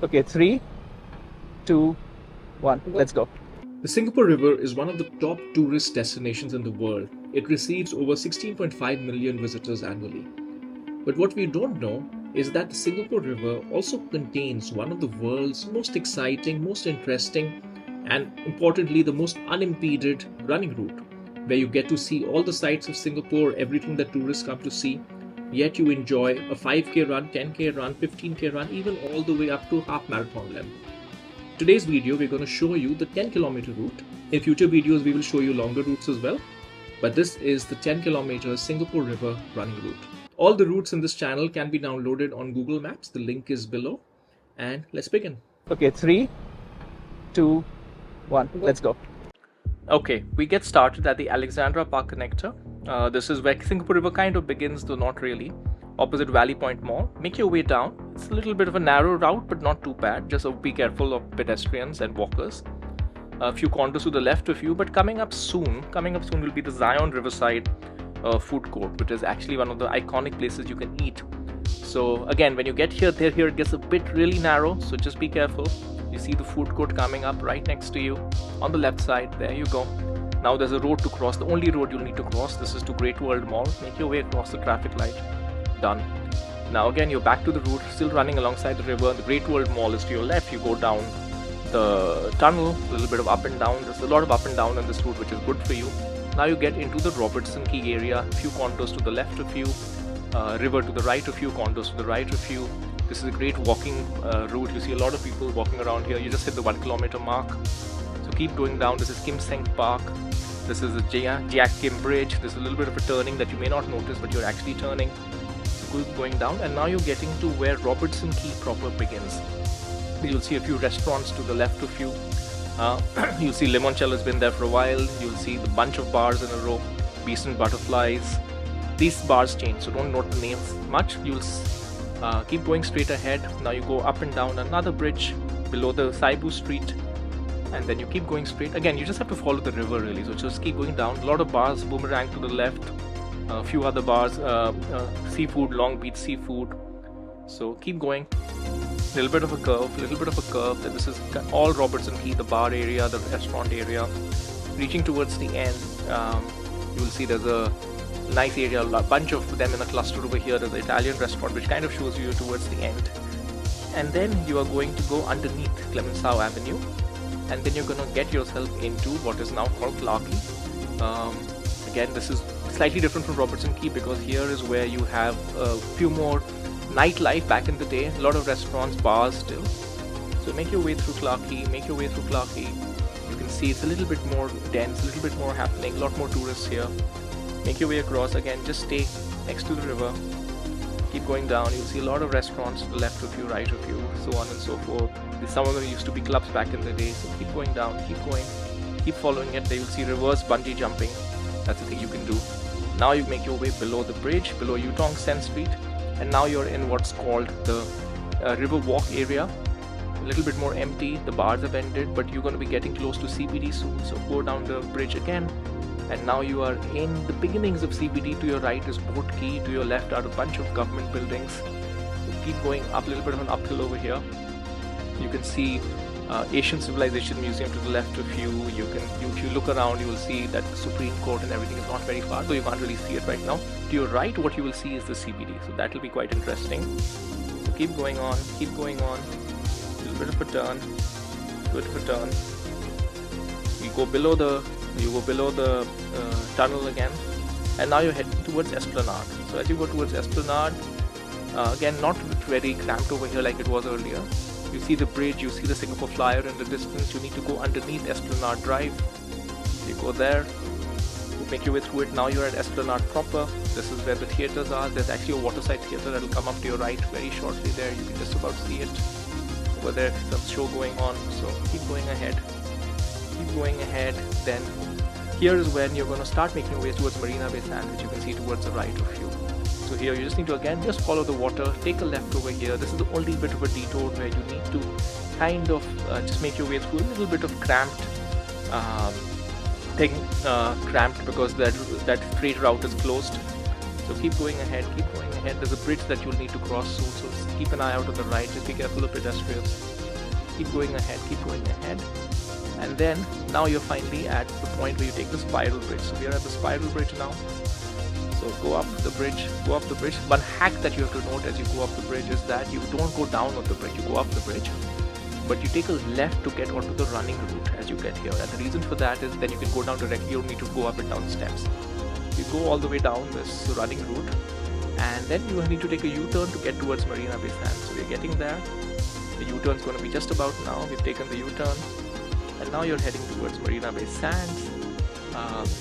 Okay, 3, 2, 1, let's go. The Singapore River is one of the top tourist destinations in the world. It receives over 16.5 million visitors annually. But what we don't know is that the Singapore River also contains one of the world's most exciting, most interesting, and importantly, the most unimpeded running route, where you get to see all the sights of Singapore, everything that tourists come to see, yet you enjoy a 5k run, 10k run, 15k run, even all the way up to half marathon length. Today's video, we're going to show you the 10-kilometer route. In future videos, we will show you longer routes as well. But this is the 10-kilometer Singapore River running route. All the routes in this channel can be downloaded on Google Maps. The link is below. And let's begin. Okay, 3, 2, 1, let's go. Okay, we get started at the Alexandra Park Connector. This is where Singapore River kind of begins, though not really. Opposite Valley Point Mall. Make your way down. It's a little bit of a narrow route, but not too bad. Just be careful of pedestrians and walkers. A few condos to the left of you, but coming up soon will be the Zion Riverside food court, which is actually one of the iconic places you can eat. So again, when you get here it gets a bit really narrow, so just be careful. You see the food court coming up right next to you on the left side. There you go. Now there's a road to cross, the only road you'll need to cross. This is to Great World Mall. Make your way across the traffic light. Done. Now again, you're back to the route, still running alongside the river. The Great World Mall is to your left. You go down the tunnel, a little bit of up and down. There's a lot of up and down on this route, which is good for you. Now you get into the Robertson Quay area. A few condos to the left of you, river to the right of you, condos to the right of you. This is a great walking route. You see a lot of people walking around here. You just hit the 1 kilometer mark. So keep going down. This is Kim Seng Park. This is the Jack Kim Bridge. There's a little bit of a turning that you may not notice, but you're actually turning. Going down, and now you're getting to where Robertson Quay proper begins. You'll see a few restaurants to the left of you. You'll see Limoncella's been there for a while. You'll see the bunch of bars in a row. Beast and Butterflies. These bars change, so don't note the names much. You'll keep going straight ahead. Now you go up and down another bridge below the Saibu Street, and then you keep going straight. Again, you just have to follow the river really, so just keep going down. A lot of bars, Boomerang to the left. A few other bars, seafood, Long Beach Seafood. So keep going. Little bit of a curve. Then this is all Robertson Quay, the bar area, the restaurant area. Reaching towards the end, you will see there's a nice area, a bunch of them in a cluster over here. There's an Italian restaurant which kind of shows you towards the end. And then you are going to go underneath Clemenceau Avenue, and then you're going to get yourself into what is now called Clarke Quay. Again, this is slightly different from Robertson Quay because here is where you have a few more nightlife back in the day. A lot of restaurants, bars still. So make your way through Clarke Quay. You can see it's a little bit more dense, a little bit more happening, a lot more tourists here. Make your way across. Again, just stay next to the river. Keep going down. You'll see a lot of restaurants to the left of you, right of you, so on and so forth. Some of them used to be clubs back in the day. So keep going down, keep going, keep following it. There you'll see reverse bungee jumping. That's the thing you can do. Now you make your way below the bridge, below Yutong Sen Street, and now you're in what's called the River Walk area. A little bit more empty, the bars have ended, but you're going to be getting close to CBD soon, so go down the bridge again. And now you are in the beginnings of CBD. To your right is Port Quay, to your left are a bunch of government buildings. So keep going up, a little bit of an uphill over here. You can see Asian Civilization Museum to the left of you. If you look around, you will see that the Supreme Court and everything is not very far, though you can't really see it right now. To your right, what you will see is the CBD, so that will be quite interesting. So keep going on. A little bit of a turn. You go below the tunnel again, and now you're heading towards Esplanade. So as you go towards Esplanade, again, not very cramped over here like it was earlier. You see the bridge, you see the Singapore Flyer in the distance. You need to go underneath Esplanade Drive. You go there, you make your way through it. Now you're at Esplanade proper. This is where the theatres are. There's actually a waterside theatre that will come up to your right very shortly there. You can just about see it. Over there, some show going on. So keep going ahead. Then here is when you're going to start making your way towards Marina Bay Sands, which you can see towards the right of you. So here you just need to again just follow the water, take a left over here. This is the only bit of a detour where you need to kind of just make your way through a little bit of cramped because that straight route is closed. So keep going ahead, keep going ahead. There's a bridge that you'll need to cross soon, so keep an eye out on the right. Just be careful of pedestrians. Keep going ahead, keep going ahead. And then now you're finally at the point where you take the spiral bridge. So we are at the spiral bridge now. So go up the bridge, go up the bridge. One hack that you have to note as you go up the bridge is that you don't go down on the bridge, you go up the bridge, but you take a left to get onto the running route as you get here. And the reason for that is then you can go down directly, you don't need to go up and down the steps. You go all the way down this running route, and then you need to take a U-turn to get towards Marina Bay Sands. So we're getting there. The U-turn is going to be just about now. We've taken the U-turn, and now you're heading towards Marina Bay Sands.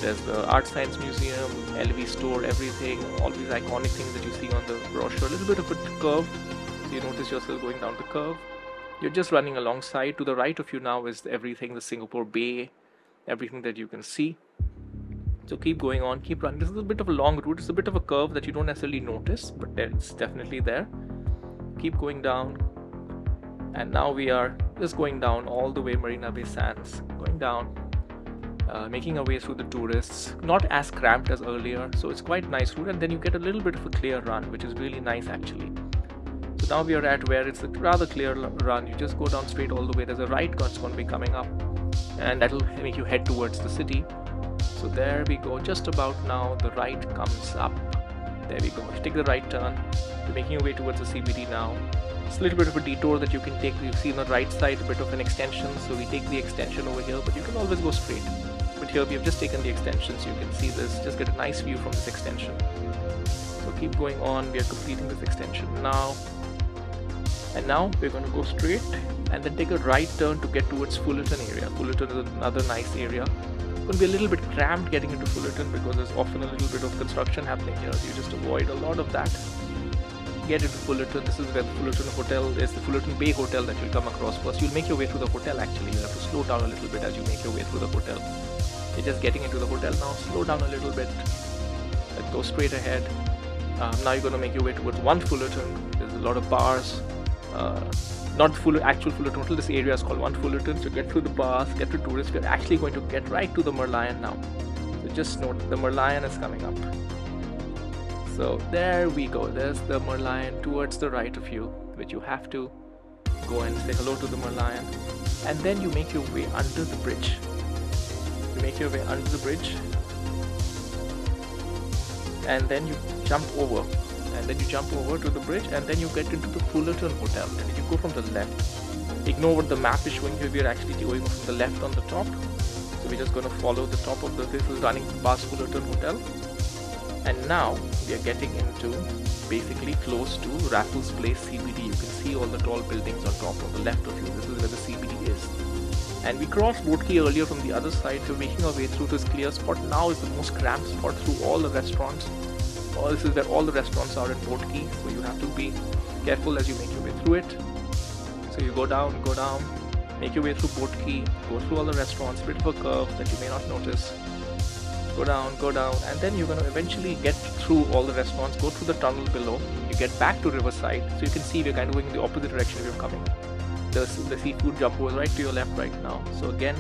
There's the Art Science Museum, LV store, everything, all these iconic things that you see on the brochure. A little bit of a curve, so you notice yourself going down the curve. You're just running alongside. To the right of you now is everything, the Singapore Bay, everything that you can see. So keep going on, keep running. This is a bit of a long route. It's a bit of a curve that you don't necessarily notice, but it's definitely there. Keep going down. And now we are just going down all the way Marina Bay Sands, going down, making our way through the tourists. Not as cramped as earlier, so it's quite nice route. And then you get a little bit of a clear run, which is really nice actually. So now we are at where it's a rather clear run. You just go down straight all the way. There's a right that's going to be coming up, and that'll make you head towards the city. So there we go, just about now the right comes up. There we go, you take the right turn. You're making your way towards the CBD now. It's a little bit of a detour that you can take. You see on the right side a bit of an extension, so we take the extension over here, but you can always go straight. But here we have just taken the extension, so you can see this, just get a nice view from this extension. So keep going on, we are completing this extension now. And now we're going to go straight and then take a right turn to get towards Fullerton area. Fullerton is another nice area. It's going to be a little bit cramped getting into Fullerton because there's often a little bit of construction happening here, so you just avoid a lot of that. Get into Fullerton. This is where the Fullerton Hotel is, the Fullerton Bay Hotel that you'll come across first. You'll make your way through the hotel actually. You'll have to slow down a little bit as you make your way through the hotel. You're just getting into the hotel now. Slow down a little bit. Let's go straight ahead. Now you're going to make your way towards One Fullerton. There's a lot of bars. Not actual Fullerton Hotel, this area is called One Fullerton. So get through the bars, get to tourists. We're actually going to get right to the Merlion now. So just note the Merlion is coming up. So there we go, there's the Merlion towards the right of you, which you have to go and say hello to the Merlion. And then you make your way under the bridge. You make your way under the bridge, and then you jump over. And then you jump over to the bridge, and then you get into the Fullerton Hotel. And if you go from the left, ignore what the map is showing here, we are actually going from the left on the top. So we're just going to follow the top of this is running past Fullerton Hotel. And now we are getting into basically close to Raffles Place CBD. You can see all the tall buildings on top on the left of you. This is where the CBD is. And we crossed Clarke Quay earlier from the other side, so making our way through this clear spot. Now is the most cramped spot through all the restaurants. This is where all the restaurants are in Clarke Quay, so you have to be careful as you make your way through it. So you go down, make your way through Clarke Quay, go through all the restaurants, bit of a curve that you may not notice. Go down, and then you're going to eventually get through all the restaurants, go through the tunnel below. You get back to Riverside, so you can see we're kind of going in the opposite direction we're coming. The seafood jumbo is right to your left right now. So again,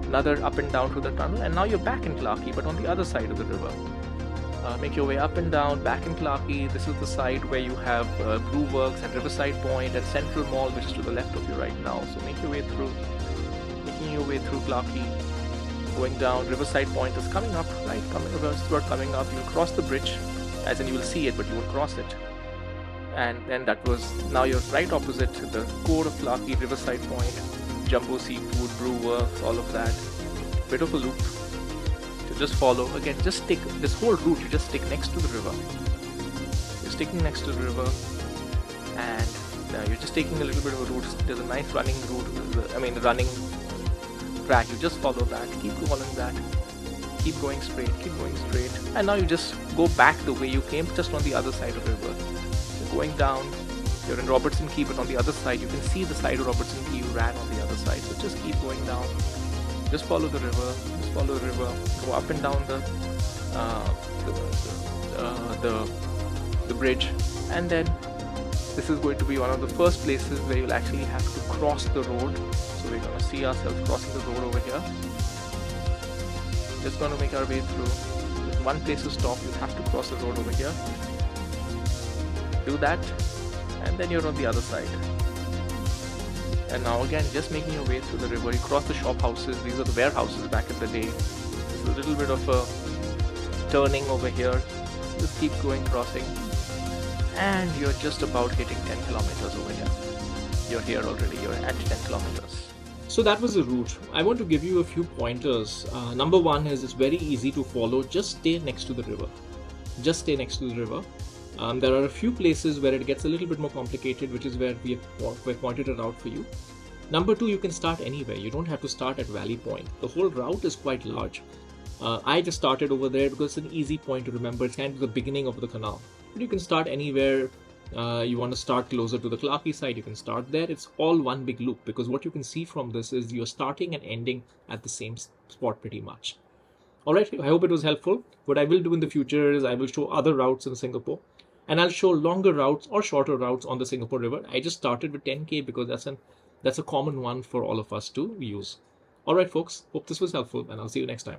another up and down through the tunnel, and now you're back in Clarke Quay, but on the other side of the river. Make your way up and down, back in Clarke Quay. This is the side where you have Blue Works and Riverside Point and Central Mall, which is to the left of you right now. So make your way through, making your way through Clarke Quay, going down. Riverside Point is coming up, right? Coming up. You'll cross the bridge, as in you will see it, but you won't cross it. And then now you're right opposite the core of Clarke Quay, Riverside Point, Jumbo Seafood, Brew Works, all of that. Bit of a loop. Just follow again, just take this whole route, you just stick next to the river. You're sticking next to the river, and you're just taking a little bit of a route. There's a nice running route, running track. You just follow that, keep following that, keep going straight, and now you just go back the way you came, just on the other side of the river. So going down, you're in Robertson Quay, but on the other side, you can see the side of Robertson Quay you ran on the other side. So just keep going down. Just follow the river, go up and down the bridge, and then this is going to be one of the first places where you'll actually have to cross the road. So we're going to see ourselves crossing the road over here. Just going to make our way through. one place to stop. You have to cross the road over here. Do that, and then you're on the other side. And now again, just making your way through the river. You cross the shop houses. These are the warehouses back in the day. There's a little bit of a turning over here. Just keep going, crossing, and you're just about hitting 10 kilometers over here. You're here already. You're at 10 kilometers. So that was the route. I want to give you a few pointers. Number one is it's very easy to follow. Just stay next to the river. Just stay next to the river. There are a few places where it gets a little bit more complicated, which is where we pointed it out for you. Number two, you can start anywhere. You don't have to start at Valley Point. The whole route is quite large. I just started over there because it's an easy point to remember. It's kind of the beginning of the canal. But you can start anywhere. You want to start closer to the Clarke Quay side, you can start there. It's all one big loop, because what you can see from this is you're starting and ending at the same spot pretty much. Alright, I hope it was helpful. What I will do in the future is I will show other routes in Singapore, and I'll show longer routes or shorter routes on the Singapore River. I just started with 10K because that's a common one for all of us to use. Alright folks, hope this was helpful, and I'll see you next time.